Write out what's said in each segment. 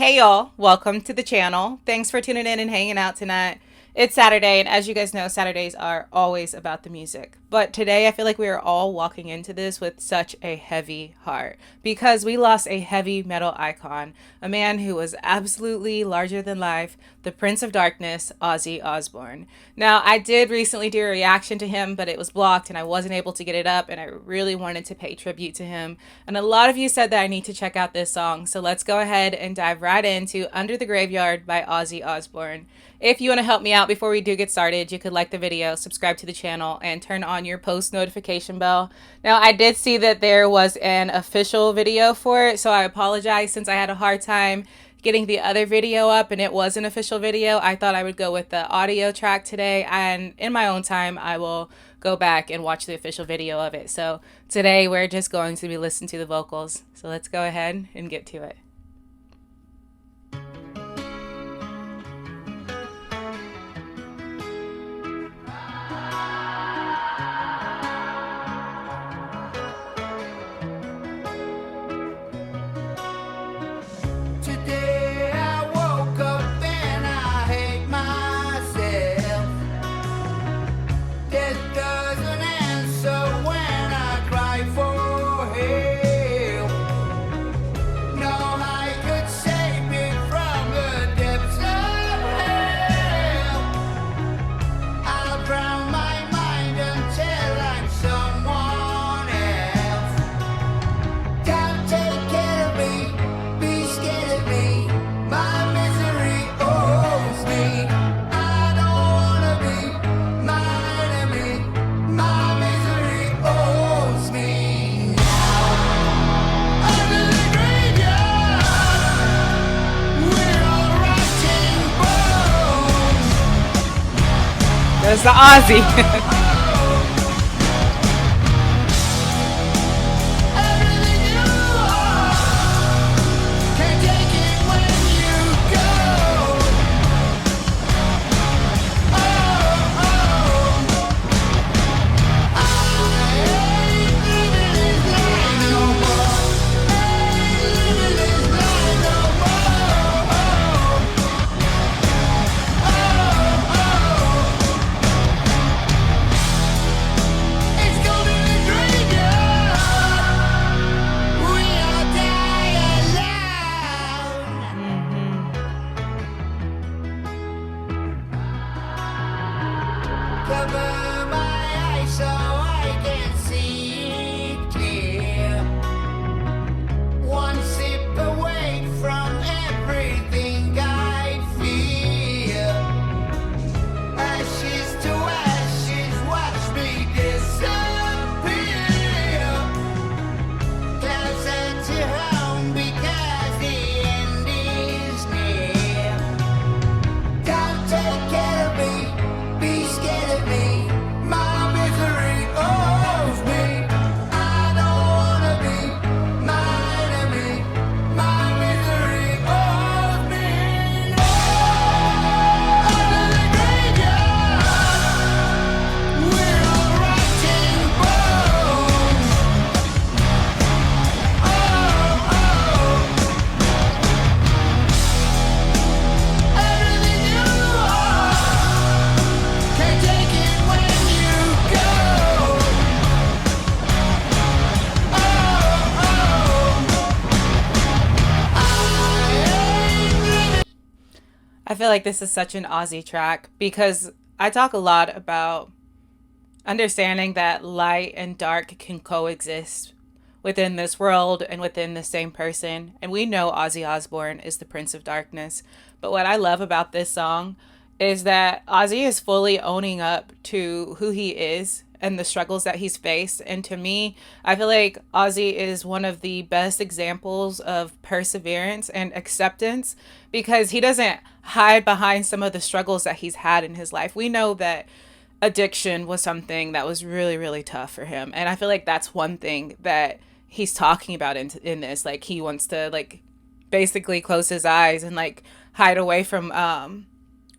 Hey y'all, welcome to the channel. Thanks for tuning in and hanging out tonight. It's Saturday, and as you guys know, Saturdays are always about the music. But today I feel like we are all walking into this with such a heavy heart because we lost a heavy metal icon, a man who was absolutely larger than life, the Prince of Darkness, Ozzy Osbourne. Now, I did recently do a reaction to him, but it was blocked and I wasn't able to get it up, and I really wanted to pay tribute to him. And a lot of you said that I need to check out this song, so let's go ahead and dive right into Under the Graveyard by Ozzy Osbourne. If you want to help me out before we do get started, you could like the video, subscribe to the channel, and turn on your post notification bell. Now, I did see that there was an official video for it, so I apologize since I had a hard time getting the other video up and it was an official video. I thought I would go with the audio track today, and in my own time I will go back and watch the official video of it. So today we're just going to be listening to the vocals. So let's go ahead and get to it. Today I woke up and I hate myself. Death doesn't answer when I cry for help. No eye could save me from the depths of hell. I'll drown my mind until I'm someone else. Don't take care of me. Be scared of me, my misery owes me. I don't wanna be my enemy, my misery owes me. Now, under the graveyard, we're all rotting bones. There's the Ozzy. Everything you are, can't take it when you go. Oh, I ain't living this life no more. Ain't living this life no more. It's cold in the graveyard. We all die alone. Cover my eyes so I can see it clear. One sip away from everything I fear. Ashes to ashes, watch me disappear. Clouds enter home because the end is near. Don't take care of me, be scared of me. My misery owes me. I don't wanna be my enemy. My misery owes me. No, under the graveyard, we're all rotting bones. Everything you are, can't take it when you go. I ain't living. I feel like this is such an Ozzy track because I talk a lot about understanding that light and dark can coexist within this world and within the same person. And we know Ozzy Osbourne is the Prince of Darkness. But what I love about this song is that Ozzy is fully owning up to who he is and the struggles that he's faced. And to me, I feel like Ozzy is one of the best examples of perseverance and acceptance because he doesn't hide behind some of the struggles that he's had in his life. We know that addiction was something that was really, really tough for him. And I feel like that's one thing that he's talking about in this. Like, he wants to, like, basically close his eyes and, like, hide away from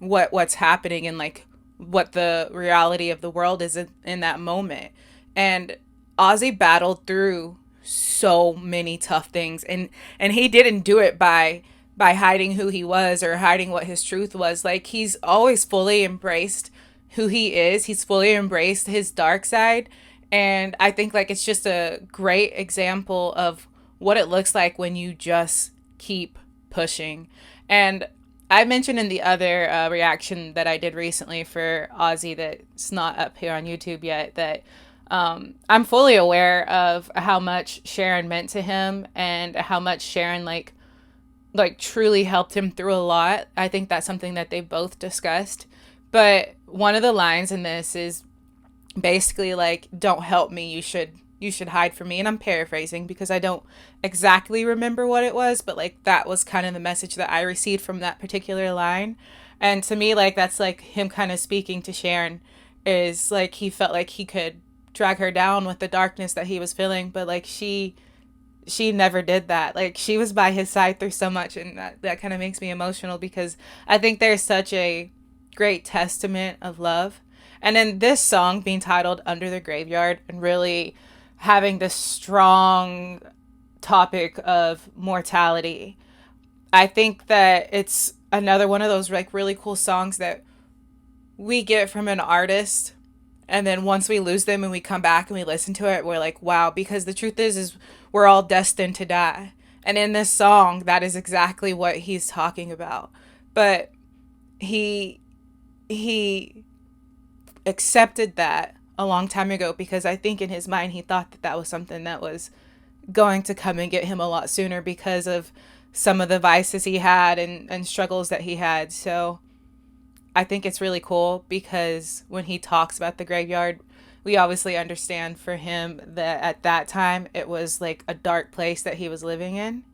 what's happening and, like, what the reality of the world is in that moment. And Ozzy battled through so many tough things, and he didn't do it by by hiding who he was or hiding what his truth was. Like, he's always fully embraced who he is. He's fully embraced his dark side. And I think like it's just a great example of what it looks like when you just keep pushing. And I mentioned in the other reaction that I did recently for Ozzy that's not up here on YouTube yet that I'm fully aware of how much Sharon meant to him and how much Sharon like truly helped him through a lot. I think that's something that they both discussed. But one of the lines in this is basically like, don't help me, you should hide from me. And I'm paraphrasing because I don't exactly remember what it was, but like that was kind of the message that I received from that particular line. And to me, like that's like him kind of speaking to Sharon, is like he felt like he could drag her down with the darkness that he was feeling, but like she never did that. Like she was by his side through so much, and that kind of makes me emotional because I think there's such a great testament of love. And then this song being titled Under the Graveyard and really having this strong topic of mortality. I think that it's another one of those like really cool songs that we get from an artist, and then once we lose them and we come back and we listen to it, we're like, wow, because the truth is we're all destined to die. And in this song, that is exactly what he's talking about. But he he accepted that a long time ago because I think in his mind he thought that that was something that was going to come and get him a lot sooner because of some of the vices he had and struggles that he had. So I think it's really cool because when he talks about the graveyard, we obviously understand for him that at that time it was like a dark place that he was living in.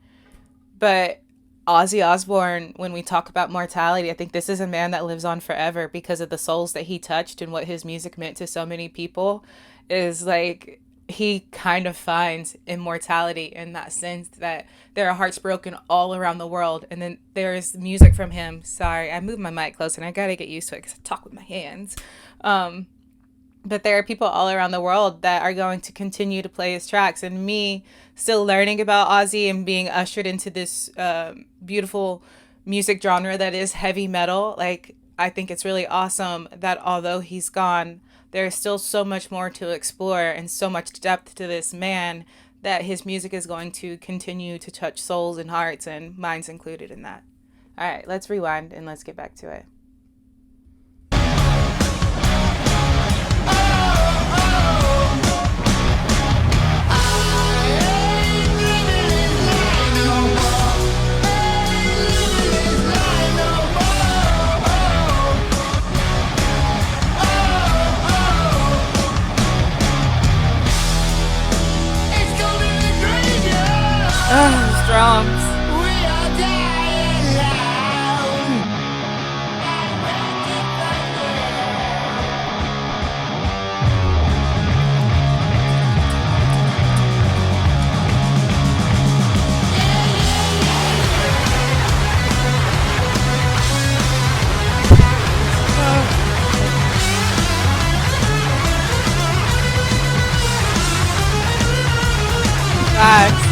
But Ozzy Osbourne, when we talk about mortality, I think this is a man that lives on forever because of the souls that he touched and what his music meant to so many people. Is like he kind of finds immortality in that sense that there are hearts broken all around the world. And then there's music from him. Sorry, I moved my mic closer and I gotta get used to it because I talk with my hands. Um, but there are people all around the world that are going to continue to play his tracks. And me still learning about Ozzy and being ushered into this beautiful music genre that is heavy metal, like I think it's really awesome that although he's gone, there's still so much more to explore and so much depth to this man that his music is going to continue to touch souls and hearts and minds included in that. All right, let's rewind and let's get back to it. Oh, drums. Facts.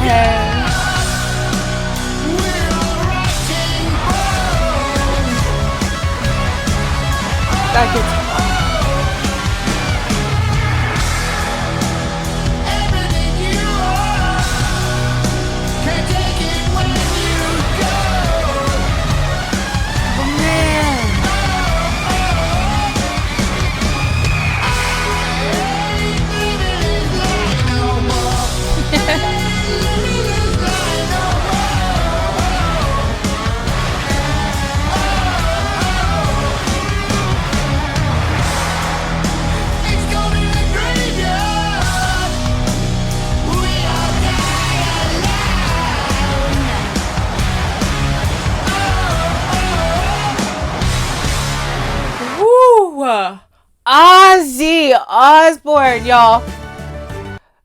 Yeah. That gets oh, man. Woo! Ozzy Osbourne, y'all.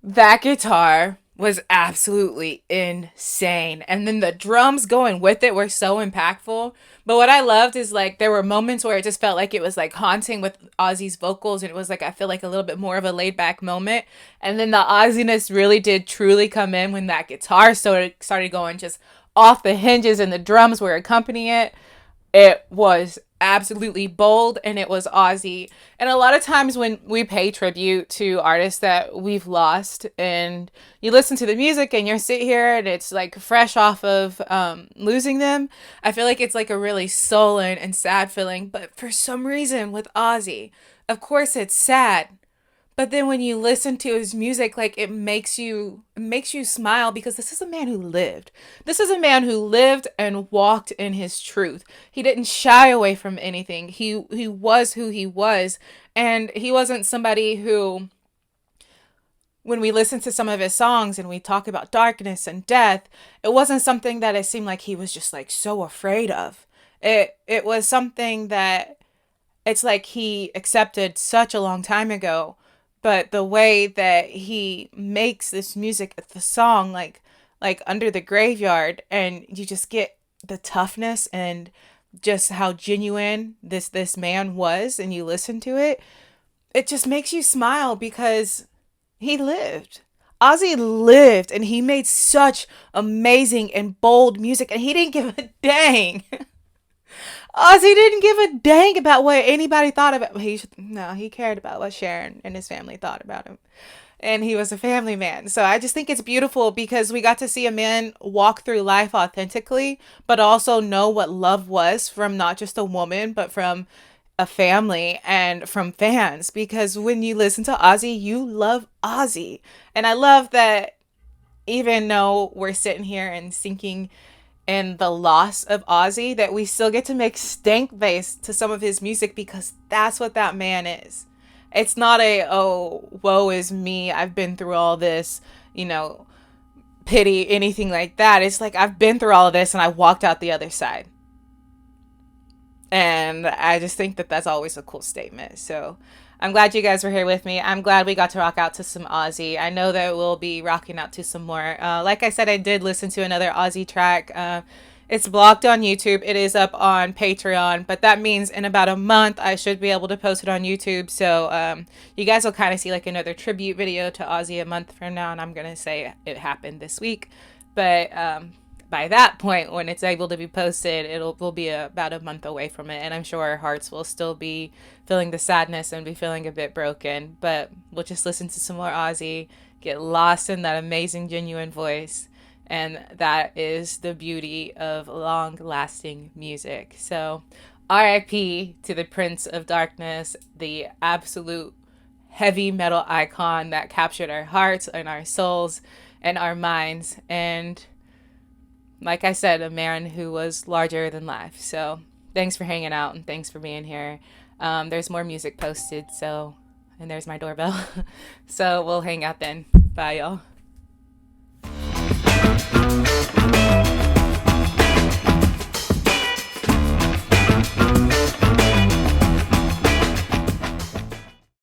That guitar was absolutely insane. And then the drums going with it were so impactful. But what I loved is like there were moments where it just felt like it was like haunting with Ozzy's vocals, and it was like I feel like a little bit more of a laid back moment. And then the Ozziness really did truly come in when that guitar started going just off the hinges and the drums were accompanying it. It was absolutely bold and it was Ozzy. And a lot of times when we pay tribute to artists that we've lost and you listen to the music and you're sit here and it's like fresh off of losing them, I feel like it's like a really sullen and sad feeling. But for some reason with Ozzy, of course it's sad, but then when you listen to his music, like it makes you smile because this is a man who lived. This is a man who lived and walked in his truth. He didn't shy away from anything. He was who he was, and he wasn't somebody who, when we listen to some of his songs and we talk about darkness and death, it wasn't something that it seemed like he was just like so afraid of. It was something that it's like he accepted such a long time ago, but the way that he makes this music, the song, like Under the Graveyard, and you just get the toughness and just how genuine this man was, and you listen to it, it just makes you smile because he lived. Ozzy lived and he made such amazing and bold music, and he didn't give a dang. Ozzy didn't give a dang about what anybody thought about him. No, he cared about what Sharon and his family thought about him. And he was a family man. So I just think it's beautiful because we got to see a man walk through life authentically, but also know what love was from not just a woman, but from a family and from fans. Because when you listen to Ozzy, you love Ozzy. And I love that even though we're sitting here and sinking in the loss of Ozzy, that we still get to make stank face to some of his music because that's what that man is. It's not a, oh, woe is me, I've been through all this, you know, pity, anything like that. It's like I've been through all of this and I walked out the other side. And I just think that that's always a cool statement. So I'm glad you guys were here with me. I'm glad we got to rock out to some Ozzy. I know that we'll be rocking out to some more. Like I said, I did listen to another Ozzy track. It's blocked on YouTube. It is up on Patreon, but that means in about a month I should be able to post it on YouTube. So you guys will kind of see like another tribute video to Ozzy a month from now, and I'm gonna say it happened this week. But by that point, when it's able to be posted, will be about a month away from it, and I'm sure our hearts will still be feeling the sadness and be feeling a bit broken. But we'll just listen to some more Ozzy, get lost in that amazing, genuine voice, and that is the beauty of long-lasting music. So, R.I.P. to the Prince of Darkness, the absolute heavy metal icon that captured our hearts and our souls and our minds, and like I said, a man who was larger than life. So thanks for hanging out and thanks for being here. There's more music posted, so, and there's my doorbell. So we'll hang out then. Bye, y'all.